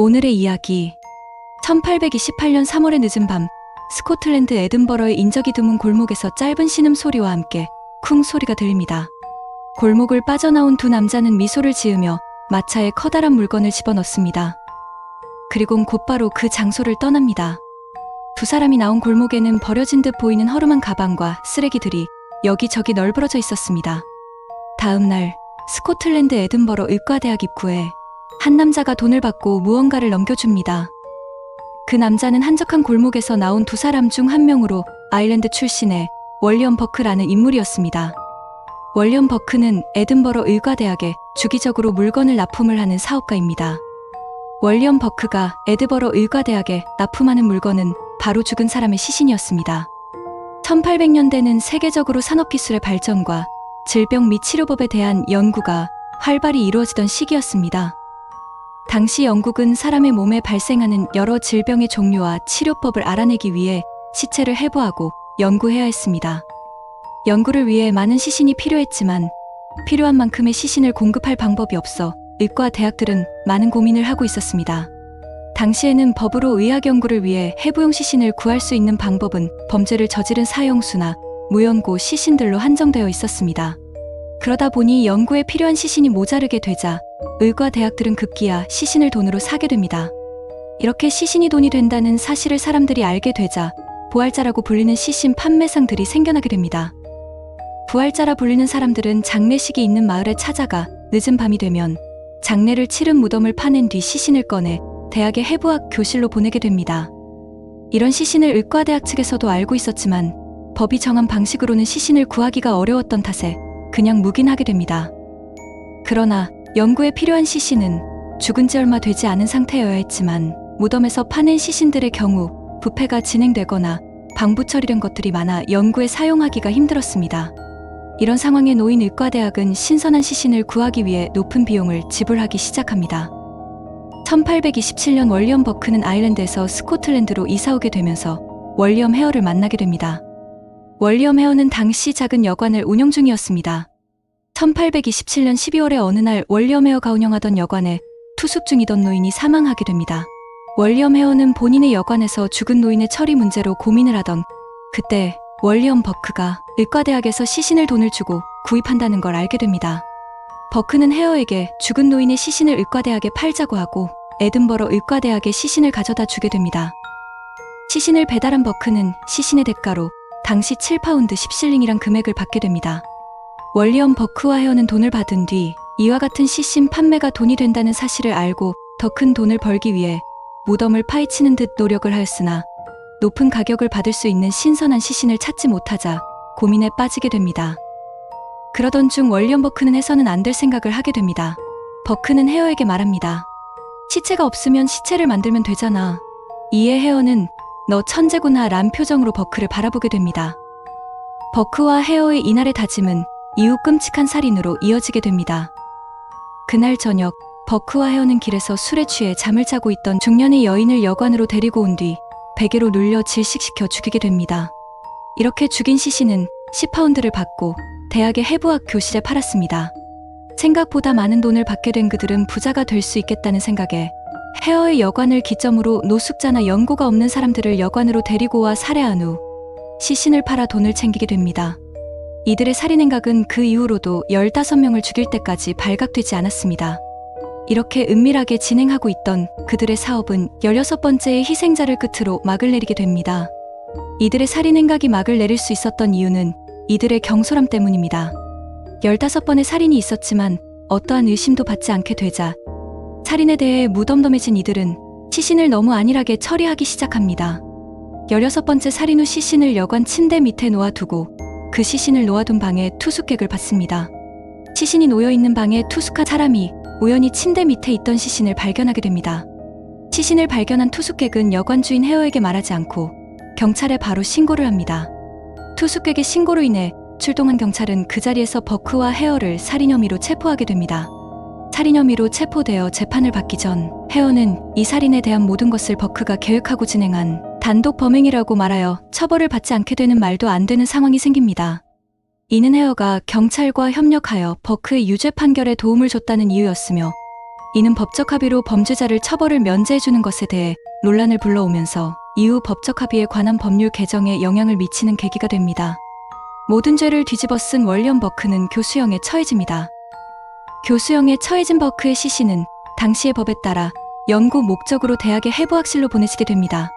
오늘의 이야기. 1828년 3월의 늦은 밤, 스코틀랜드 에든버러의 인적이 드문 골목에서 짧은 신음소리와 함께 쿵 소리가 들립니다. 골목을 빠져나온 두 남자는 미소를 지으며 마차에 커다란 물건을 집어넣습니다. 그리곤 곧바로 그 장소를 떠납니다. 두 사람이 나온 골목에는 버려진 듯 보이는 허름한 가방과 쓰레기들이 여기저기 널브러져 있었습니다. 다음 날 스코틀랜드 에든버러 의과대학 입구에 한 남자가 돈을 받고 무언가를 넘겨줍니다. 그 남자는 한적한 골목에서 나온 두 사람 중 한 명으로 아일랜드 출신의 월리엄 버크라는 인물이었습니다. 월리엄 버크는 에든버러 의과대학에 주기적으로 물건을 납품을 하는 사업가입니다. 월리엄 버크가 에든버러 의과대학에 납품하는 물건은 바로 죽은 사람의 시신이었습니다. 1800년대는 세계적으로 산업기술의 발전과 질병 및 치료법에 대한 연구가 활발히 이루어지던 시기였습니다. 당시 영국은 사람의 몸에 발생하는 여러 질병의 종류와 치료법을 알아내기 위해 시체를 해부하고 연구해야 했습니다. 연구를 위해 많은 시신이 필요했지만 필요한 만큼의 시신을 공급할 방법이 없어 의과 대학들은 많은 고민을 하고 있었습니다. 당시에는 법으로 의학 연구를 위해 해부용 시신을 구할 수 있는 방법은 범죄를 저지른 사형수나 무연고 시신들로 한정되어 있었습니다. 그러다 보니 연구에 필요한 시신이 모자르게 되자 의과 대학들은 급기야 시신을 돈으로 사게 됩니다. 이렇게 시신이 돈이 된다는 사실을 사람들이 알게 되자 부활자라고 불리는 시신 판매상들이 생겨나게 됩니다. 부활자라 불리는 사람들은 장례식이 있는 마을에 찾아가 늦은 밤이 되면 장례를 치른 무덤을 파낸 뒤 시신을 꺼내 대학의 해부학 교실로 보내게 됩니다. 이런 시신을 의과대학 측에서도 알고 있었지만 법이 정한 방식으로는 시신을 구하기가 어려웠던 탓에 그냥 묵인하게 됩니다. 그러나 연구에 필요한 시신은 죽은 지 얼마 되지 않은 상태여야 했지만 무덤에서 파낸 시신들의 경우 부패가 진행되거나 방부 처리된 것들이 많아 연구에 사용하기가 힘들었습니다. 이런 상황에 놓인 의과대학은 신선한 시신을 구하기 위해 높은 비용을 지불하기 시작합니다. 1827년 월리엄 버크는 아일랜드에서 스코틀랜드로 이사오게 되면서 월리엄 헤어를 만나게 됩니다. 월리엄 헤어는 당시 작은 여관을 운영 중이었습니다. 1827년 12월의 어느 날 월리엄 헤어가 운영하던 여관에 투숙 중이던 노인이 사망하게 됩니다. 월리엄 헤어는 본인의 여관에서 죽은 노인의 처리 문제로 고민을 하던 그때 월리엄 버크가 의과대학에서 시신을 돈을 주고 구입한다는 걸 알게 됩니다. 버크는 헤어에게 죽은 노인의 시신을 의과대학에 팔자고 하고 에든버러 의과대학에 시신을 가져다 주게 됩니다. 시신을 배달한 버크는 시신의 대가로 당시 7파운드 10실링이란 금액을 받게 됩니다. 월리엄 버크와 헤어는 돈을 받은 뒤 이와 같은 시신 판매가 돈이 된다는 사실을 알고 더 큰 돈을 벌기 위해 무덤을 파헤치는 듯 노력을 하였으나 높은 가격을 받을 수 있는 신선한 시신을 찾지 못하자 고민에 빠지게 됩니다. 그러던 중 월리엄 버크는 해서는 안 될 생각을 하게 됩니다. 버크는 헤어에게 말합니다. 시체가 없으면 시체를 만들면 되잖아. 이에 헤어는 너 천재구나 란 표정으로 버크를 바라보게 됩니다. 버크와 헤어의 이날의 다짐은 이후 끔찍한 살인으로 이어지게 됩니다. 그날 저녁 버크와 헤어는 길에서 술에 취해 잠을 자고 있던 중년의 여인을 여관으로 데리고 온 뒤 베개로 눌려 질식시켜 죽이게 됩니다. 이렇게 죽인 시신은 10파운드를 받고 대학의 해부학 교실에 팔았습니다. 생각보다 많은 돈을 받게 된 그들은 부자가 될 수 있겠다는 생각에 헤어의 여관을 기점으로 노숙자나 연고가 없는 사람들을 여관으로 데리고 와 살해한 후 시신을 팔아 돈을 챙기게 됩니다. 이들의 살인 행각은 그 이후로도 15명을 죽일 때까지 발각되지 않았습니다. 이렇게 은밀하게 진행하고 있던 그들의 사업은 16번째의 희생자를 끝으로 막을 내리게 됩니다. 이들의 살인 행각이 막을 내릴 수 있었던 이유는 이들의 경솔함 때문입니다. 15번의 살인이 있었지만 어떠한 의심도 받지 않게 되자 살인에 대해 무덤덤해진 이들은 시신을 너무 안일하게 처리하기 시작합니다. 16번째 살인 후 시신을 여관 침대 밑에 놓아두고 그 시신을 놓아둔 방에 투숙객을 받습니다. 시신이 놓여있는 방에 투숙한 사람이 우연히 침대 밑에 있던 시신을 발견하게 됩니다. 시신을 발견한 투숙객은 여관 주인 헤어에게 말하지 않고 경찰에 바로 신고를 합니다. 투숙객의 신고로 인해 출동한 경찰은 그 자리에서 버크와 헤어를 살인 혐의로 체포하게 됩니다. 살인 혐의로 체포되어 재판을 받기 전 헤어는 이 살인에 대한 모든 것을 버크가 계획하고 진행한 단독 범행이라고 말하여 처벌을 받지 않게 되는 말도 안 되는 상황이 생깁니다. 이는 헤어가 경찰과 협력하여 버크의 유죄 판결에 도움을 줬다는 이유였으며 이는 법적 합의로 범죄자를 처벌을 면제해주는 것에 대해 논란을 불러오면서 이후 법적 합의에 관한 법률 개정에 영향을 미치는 계기가 됩니다. 모든 죄를 뒤집어 쓴 월리엄 버크는 교수형에 처해집니다. 교수형에 처해진 버크의 시신은 당시의 법에 따라 연구 목적으로 대학의 해부학실로 보내지게 됩니다.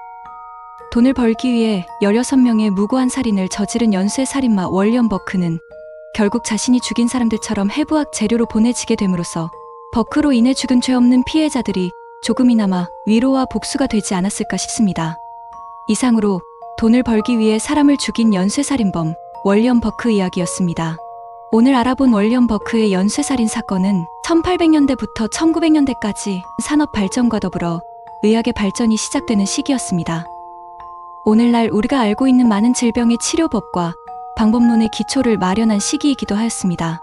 돈을 벌기 위해 16명의 무고한 살인을 저지른 연쇄 살인마 월리엄 버크는 결국 자신이 죽인 사람들처럼 해부학 재료로 보내지게 됨으로써 버크로 인해 죽은 죄 없는 피해자들이 조금이나마 위로와 복수가 되지 않았을까 싶습니다. 이상으로 돈을 벌기 위해 사람을 죽인 연쇄살인범 월리엄 버크 이야기였습니다. 오늘 알아본 월리엄 버크의 연쇄살인 사건은 1800년대부터 1900년대까지 산업 발전과 더불어 의학의 발전이 시작되는 시기였습니다. 오늘날 우리가 알고 있는 많은 질병의 치료법과 방법론의 기초를 마련한 시기이기도 하였습니다.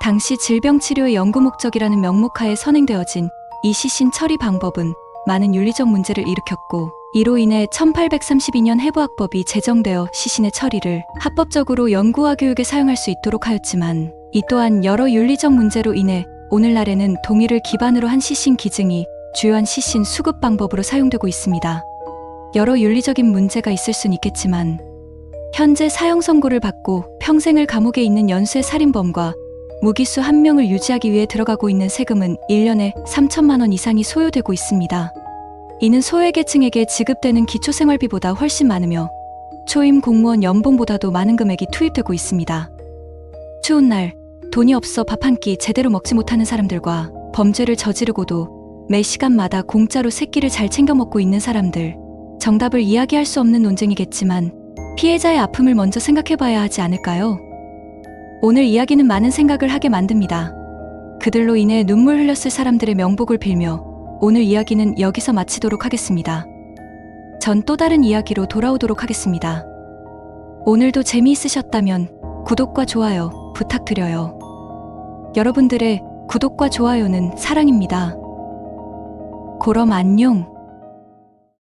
당시 질병치료의 연구 목적이라는 명목하에 선행되어진 이 시신 처리 방법은 많은 윤리적 문제를 일으켰고, 이로 인해 1832년 해부학법이 제정되어 시신의 처리를 합법적으로 연구와 교육에 사용할 수 있도록 하였지만, 이 또한 여러 윤리적 문제로 인해 오늘날에는 동의를 기반으로 한 시신 기증이 주요한 시신 수급 방법으로 사용되고 있습니다. 여러 윤리적인 문제가 있을 순 있겠지만, 현재 사형 선고를 받고 평생을 감옥에 있는 연쇄 살인범과 무기수 1명을 유지하기 위해 들어가고 있는 세금은 1년에 3천만 원 이상이 소요되고 있습니다. 이는 소외계층에게 지급되는 기초생활비보다 훨씬 많으며 초임 공무원 연봉보다도 많은 금액이 투입되고 있습니다. 추운 날 돈이 없어 밥 한 끼 제대로 먹지 못하는 사람들과 범죄를 저지르고도 매 시간마다 공짜로 세 끼를 잘 챙겨 먹고 있는 사람들, 정답을 이야기할 수 없는 논쟁이겠지만 피해자의 아픔을 먼저 생각해봐야 하지 않을까요? 오늘 이야기는 많은 생각을 하게 만듭니다. 그들로 인해 눈물 흘렸을 사람들의 명복을 빌며 오늘 이야기는 여기서 마치도록 하겠습니다. 전 또 다른 이야기로 돌아오도록 하겠습니다. 오늘도 재미있으셨다면 구독과 좋아요 부탁드려요. 여러분들의 구독과 좋아요는 사랑입니다. 그럼 안녕.